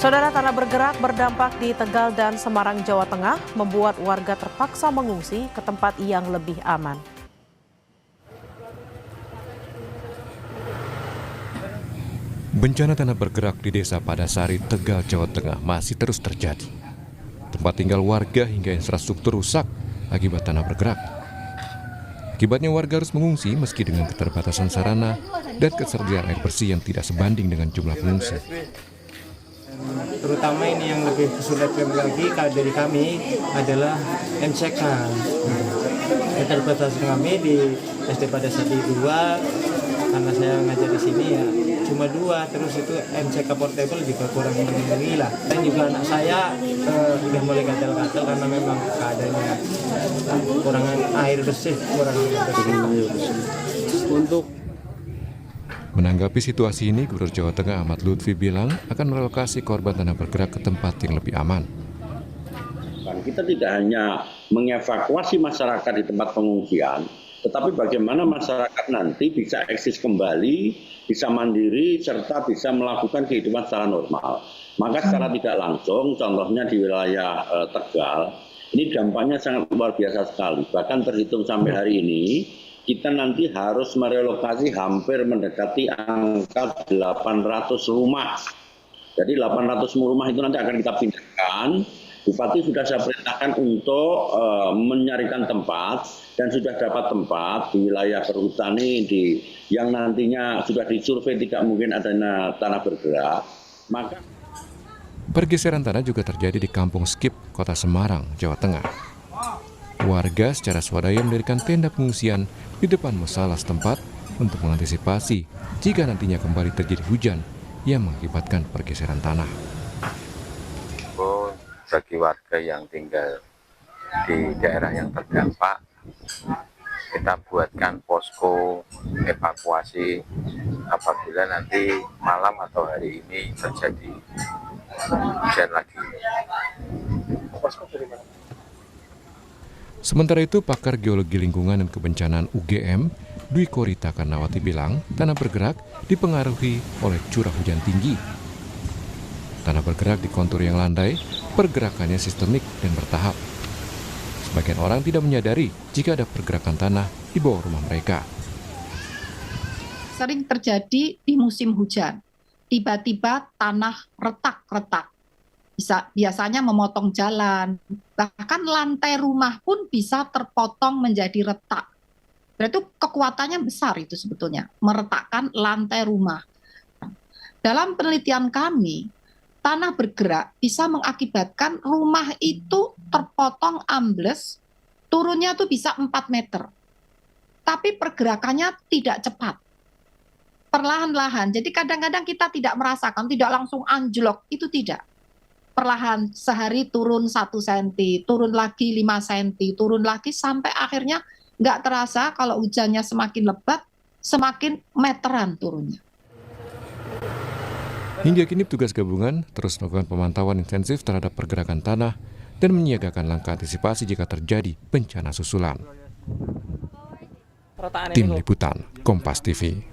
Saudara, tanah bergerak berdampak di Tegal dan Semarang, Jawa Tengah, membuat warga terpaksa mengungsi ke tempat yang lebih aman. Bencana tanah bergerak di Desa Padasari, Tegal, Jawa Tengah masih terus terjadi. Tempat tinggal warga hingga infrastruktur rusak akibat tanah bergerak. Akibatnya warga harus mengungsi meski dengan keterbatasan sarana dan ketersediaan air bersih yang tidak sebanding dengan jumlah pengungsi. Terutama ini yang lebih kesulitan lagi dari kami adalah MCK. Keterbatasan kami di SD Padasari 2, karena saya ngajar di sini ya cuma 2, terus itu MCK portable juga kurang melindungi lah. Dan juga anak saya udah mulai gatal-gatal karena memang keadaannya kurang air bersih, kurang air bersih. Untuk Menanggapi situasi ini, Gubernur Jawa Tengah Ahmad Lutfi bilang akan merelokasi korban tanah bergerak ke tempat yang lebih aman. Kita tidak hanya mengevakuasi masyarakat di tempat pengungsian, tetapi bagaimana masyarakat nanti bisa eksis kembali, bisa mandiri, serta bisa melakukan kehidupan secara normal. Maka secara tidak langsung, contohnya di wilayah Tegal, ini dampaknya sangat luar biasa sekali. Bahkan terhitung sampai hari ini, kita nanti harus merelokasi hampir mendekati angka 800 rumah. Jadi 800 rumah itu nanti akan kita pindahkan. Bupati sudah saya perintahkan untuk menyarikan tempat dan sudah dapat tempat di wilayah perhutani yang nantinya sudah disurvei tidak mungkin adanya tanah bergerak. Maka Pergeseran tanah juga terjadi di Kampung Skip, Kota Semarang, Jawa Tengah. Warga secara swadaya mendirikan tenda pengungsian di depan musala setempat untuk mengantisipasi jika nantinya kembali terjadi hujan yang mengakibatkan pergeseran tanah. Bagi warga yang tinggal di daerah yang terdampak, kita buatkan posko evakuasi apabila nanti malam atau hari ini terjadi hujan lagi. Sementara itu, pakar geologi lingkungan dan kebencanaan UGM, Dwi Korita Karnawati bilang, tanah bergerak dipengaruhi oleh curah hujan tinggi. Tanah bergerak di kontur yang landai, pergerakannya sistemik dan bertahap. Sebagian orang tidak menyadari jika ada pergerakan tanah di bawah rumah mereka. Sering terjadi di musim hujan. Tiba-tiba tanah retak-retak. Biasanya memotong jalan, bahkan lantai rumah pun bisa terpotong menjadi retak. Berarti kekuatannya besar itu sebetulnya, meretakkan lantai rumah. Dalam penelitian kami, tanah bergerak bisa mengakibatkan rumah itu terpotong ambles, turunnya tuh bisa 4 meter. Tapi pergerakannya tidak cepat. Perlahan-lahan, jadi kadang-kadang kita tidak merasakan, tidak langsung anjlok, itu tidak. Perlahan sehari turun 1 cm, turun lagi 5 cm, turun lagi sampai akhirnya nggak terasa kalau hujannya semakin lebat, semakin meteran turunnya. Hingga kini petugas gabungan terus melakukan pemantauan intensif terhadap pergerakan tanah dan menyiagakan langkah antisipasi jika terjadi bencana susulan. Tim Liputan, Kompas TV.